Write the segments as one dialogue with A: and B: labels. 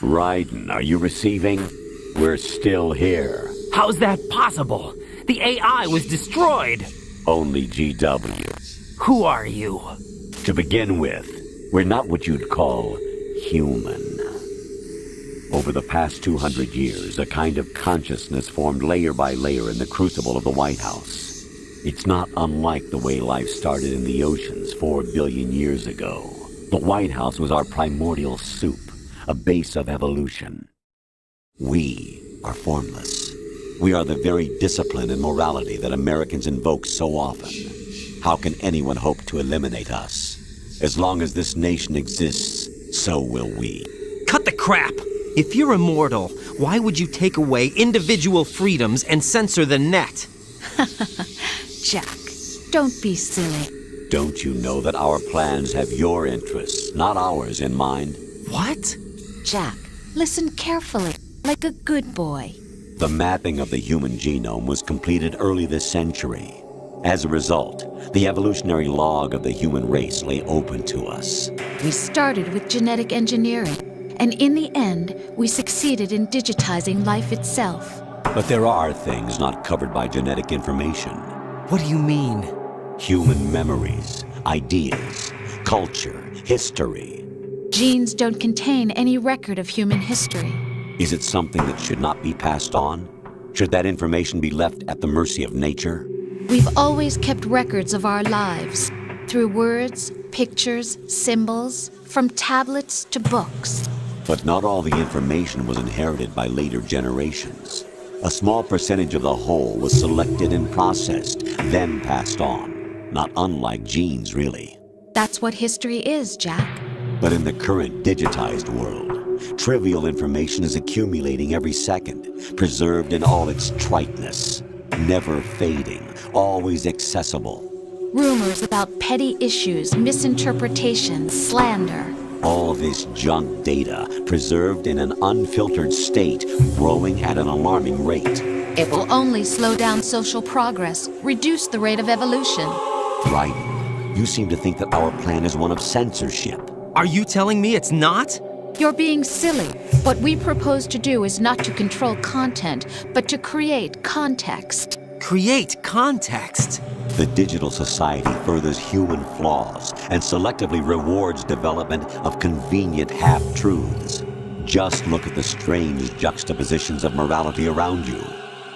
A: Raiden, are you receiving? We're still here.
B: How's that possible? The AI was destroyed.
A: Only GW.
B: Who are you?
A: To begin with, we're not what you'd call human. Over the past 200 years, a kind of consciousness formed layer by layer in the crucible of the White House. It's not unlike the way life started in the oceans 4 billion years ago. The White House was our primordial soup, a base of evolution. We are formless. We are the very discipline and morality that Americans invoke so often. How can anyone hope to eliminate us? As long as this nation exists, so will we.
B: Cut the crap! If you're immortal, why would you take away individual freedoms and censor the net?
C: Jack, don't be silly.
A: Don't you know that our plans have your interests, not ours, in mind?
B: What?
C: Jack, listen carefully, like a good boy.
A: The mapping of the human genome was completed early this century. As a result, the evolutionary log of the human race lay open to us.
C: We started with genetic engineering, and in the end, we succeeded in digitizing life itself.
A: But there are things not covered by genetic information.
B: What do you mean?
A: Human memories, ideas, culture, history.
C: Genes don't contain any record of human history.
A: Is it something that should not be passed on? Should that information be left at the mercy of nature?
C: We've always kept records of our lives, through words, pictures, symbols, from tablets to books.
A: But not all the information was inherited by later generations. A small percentage of the whole was selected and processed, then passed on. Not unlike genes, really.
C: That's what history is, Jack.
A: But in the current digitized world, trivial information is accumulating every second, preserved in all its triteness, never fading, always accessible.
C: Rumors about petty issues, misinterpretations, slander.
A: All this junk data, preserved in an unfiltered state, growing at an alarming rate.
C: It will only slow down social progress, reduce the rate of evolution.
A: Right. You seem to think that our plan is one of censorship.
B: Are you telling me it's not?
C: You're being silly. What we propose to do is not to control content, but to create context.
B: Create context?
A: The digital society furthers human flaws and selectively rewards development of convenient half-truths. Just look at the strange juxtapositions of morality around you.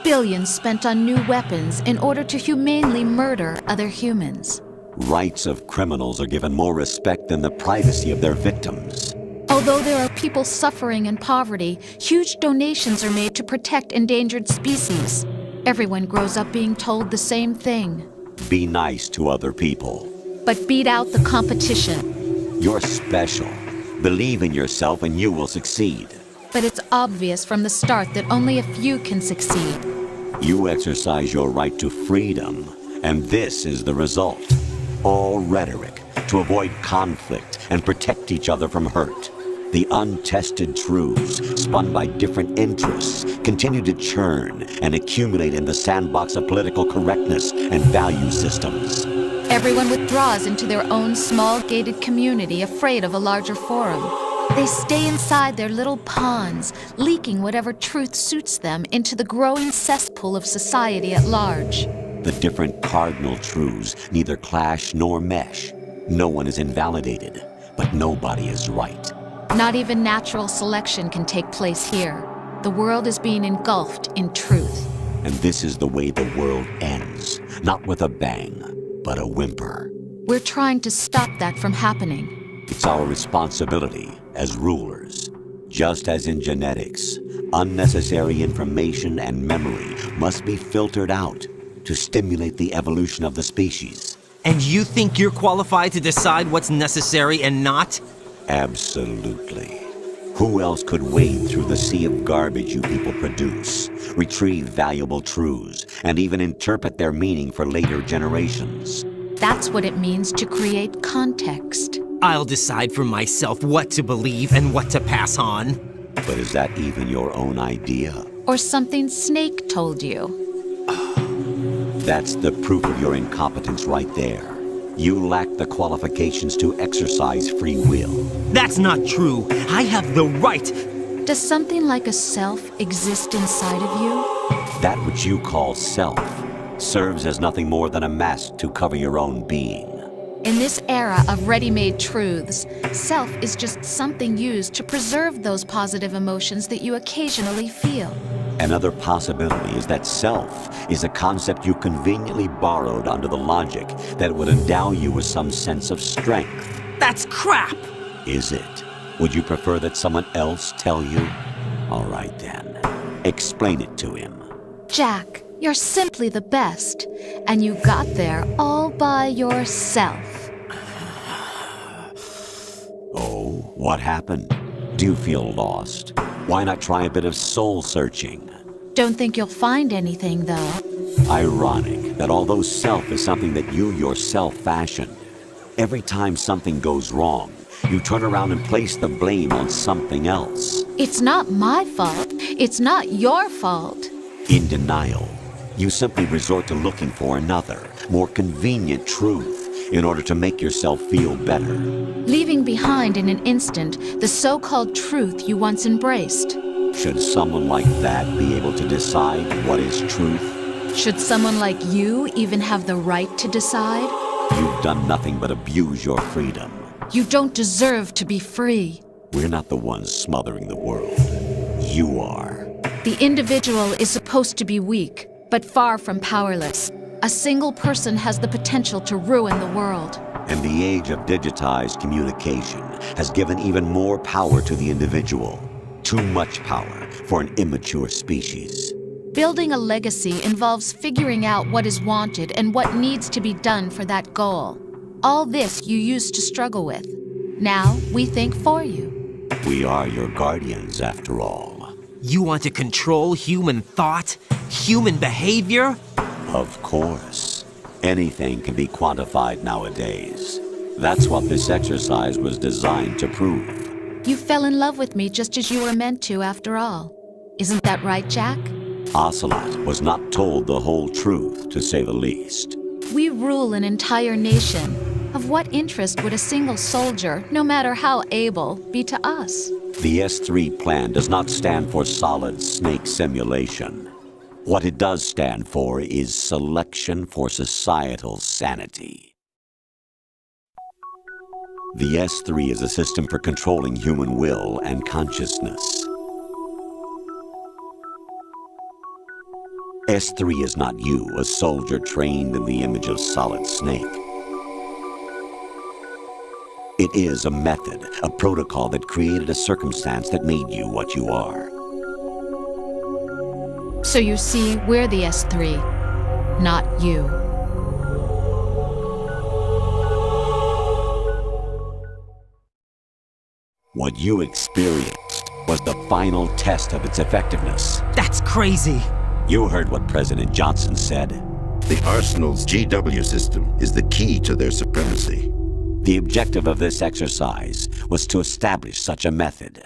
C: Billions spent on new weapons in order to humanely murder other humans.
A: Rights of criminals are given more respect than the privacy of their victims.
C: Although there are people suffering in poverty, huge donations are made to protect endangered species. Everyone grows up being told the same thing.
A: Be nice to other people.
C: But beat out the competition.
A: You're special. Believe in yourself and you will succeed.
C: But it's obvious from the start that only a few can succeed.
A: You exercise your right to freedom, and this is the result. All rhetoric to avoid conflict and protect each other from hurt. The untested truths, spun by different interests, continue to churn and accumulate in the sandbox of political correctness and value systems.
C: Everyone withdraws into their own small gated community, afraid of a larger forum. They stay inside their little ponds, leaking whatever truth suits them into the growing cesspool of society at large.
A: The different cardinal truths neither clash nor mesh. No one is invalidated, but nobody is right.
C: Not even natural selection can take place here. The world is being engulfed in truth.
A: And this is the way the world ends, not with a bang, but a whimper.
C: We're trying to stop that from happening.
A: It's our responsibility as rulers. Just as in genetics, unnecessary information and memory must be filtered out to stimulate the evolution of the species.
B: And you think you're qualified to decide what's necessary and not?
A: Absolutely. Who else could wade through the sea of garbage you people produce, retrieve valuable truths, and even interpret their meaning for later generations?
C: That's what it means to create context.
B: I'll decide for myself what to believe and what to pass on.
A: But is that even your own idea?
C: Or something Snake told you?
A: That's the proof of your incompetence right there. You lack the qualifications to exercise free will.
B: That's not true. I have the right.
C: Does something like a self exist inside of you?
A: That which you call self serves as nothing more than a mask to cover your own being.
C: In this era of ready-made truths, self is just something used to preserve those positive emotions that you occasionally feel.
A: Another possibility is that self is a concept you conveniently borrowed under the logic that it would endow you with some sense of strength.
B: That's crap!
A: Is it? Would you prefer that someone else tell you? All right then. Explain it to him.
C: Jack, you're simply the best, and you got there all by yourself.
A: Oh, what happened? Do you feel lost? Why not try a bit of soul-searching?
C: Don't think you'll find anything, though.
A: Ironic that although self is something that you yourself fashioned, every time something goes wrong, you turn around and place the blame on something else.
C: It's not my fault. It's not your fault.
A: In denial, you simply resort to looking for another, more convenient truth in order to make yourself feel better.
C: Leaving behind in an instant the so-called truth you once embraced.
A: Should someone like that be able to decide what is truth?
C: Should someone like you even have the right to decide?
A: You've done nothing but abuse your freedom.
C: You don't deserve to be free.
A: We're not the ones smothering the world. You are.
C: The individual is supposed to be weak, but far from powerless. A single person has the potential to ruin the world.
A: And the age of digitized communication has given even more power to the individual. Too much power for an immature species.
C: Building a legacy involves figuring out what is wanted and what needs to be done for that goal. All this you used to struggle with. Now we think for you.
A: We are your guardians, after all.
B: You want to control human thought? Human behavior?
A: Of course. Anything can be quantified nowadays. That's what this exercise was designed to prove.
C: You fell in love with me just as you were meant to, after all. Isn't that right, Jack?
A: Ocelot was not told the whole truth, to say the least.
C: We rule an entire nation. Of what interest would a single soldier, no matter how able, be to us?
A: The S3 plan does not stand for solid snake simulation. What it does stand for is selection for societal sanity. The S3 is a system for controlling human will and consciousness. S3 is not you, a soldier trained in the image of Solid Snake. It is a method, a protocol that created a circumstance that made you what you are.
C: So you see, we're the S3, not you.
A: What you experienced was the final test of its effectiveness.
B: That's crazy.
A: You heard what President Johnson said.
D: The Arsenal's GW system is the key to their supremacy.
A: The objective of this exercise was to establish such a method.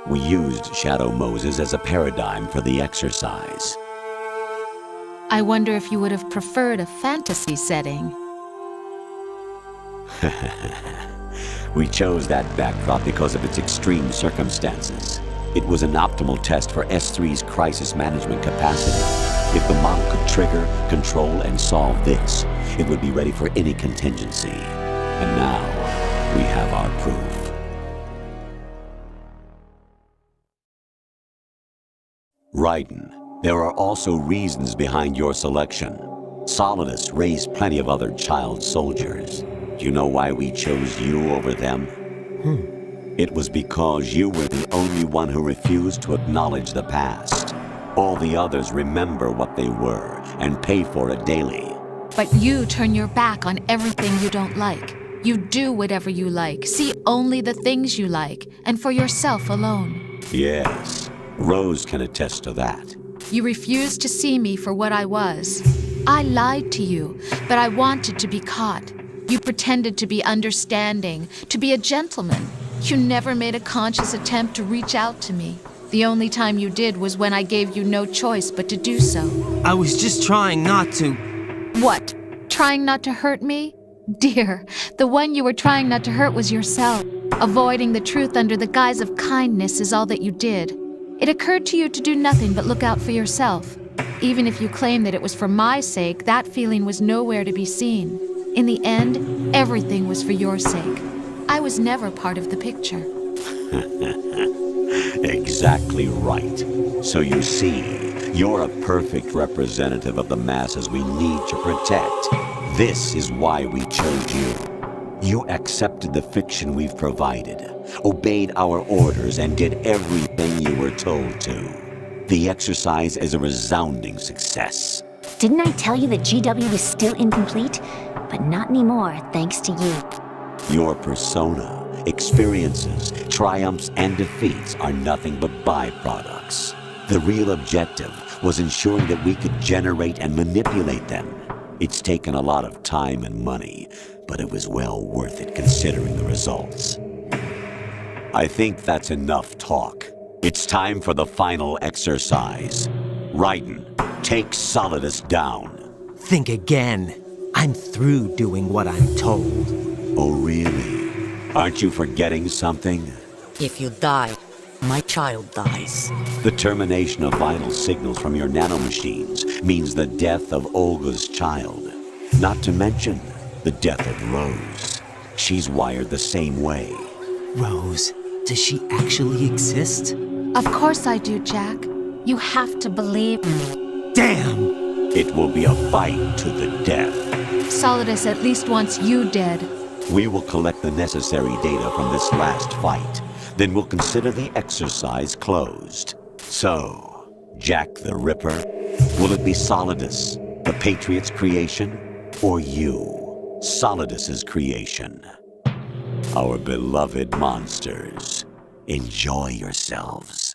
A: We used Shadow Moses as a paradigm for the exercise.
C: I wonder if you would have preferred a fantasy setting.
A: We chose that backdrop because of its extreme circumstances. It was an optimal test for S3's crisis management capacity. If the model could trigger, control, and solve this, it would be ready for any contingency. And now, we have our proof. Raiden, there are also reasons behind your selection. Solidus raised plenty of other child soldiers. Do you know why we chose you over them? It was because you were the only one who refused to acknowledge the past. All the others remember what they were and pay for it daily.
C: But you turn your back on everything you don't like. You do whatever you like, see only the things you like, and for yourself alone.
A: Yes, Rose can attest to that.
C: You refused to see me for what I was. I lied to you, but I wanted to be caught. You pretended to be understanding, to be a gentleman. You never made a conscious attempt to reach out to me. The only time you did was when I gave you no choice but to do so.
B: I was just trying not to.
C: What? Trying not to hurt me? Dear, the one you were trying not to hurt was yourself. Avoiding the truth under the guise of kindness is all that you did. It occurred to you to do nothing but look out for yourself. Even if you claim that it was for my sake, that feeling was nowhere to be seen. In the end, everything was for your sake. I was never part of the picture.
A: Exactly right. So you see, you're a perfect representative of the masses we need to protect. This is why we chose you. You accepted the fiction we've provided, obeyed our orders, and did everything you were told to. The exercise is a resounding success.
E: Didn't I tell you that GW was still incomplete? But not anymore, thanks to you.
A: Your persona, experiences, triumphs, and defeats are nothing but byproducts. The real objective was ensuring that we could generate and manipulate them. It's taken a lot of time and money, but it was well worth it considering the results. I think that's enough talk. It's time for the final exercise. Raiden, take Solidus down.
B: Think again. I'm through doing what I'm told.
A: Oh, really? Aren't you forgetting something?
F: If you die, my child dies.
A: The termination of vital signals from your nanomachines means the death of Olga's child. Not to mention the death of Rose. She's wired the same way.
B: Rose, does she actually exist?
C: Of course I do, Jack. You have to believe me.
B: Damn!
A: It will be a fight to the death.
C: Solidus at least wants you dead.
A: We will collect the necessary data from this last fight. Then we'll consider the exercise closed. So, Jack the Ripper, will it be Solidus, the Patriot's creation, or you, Solidus's creation? Our beloved monsters, enjoy yourselves.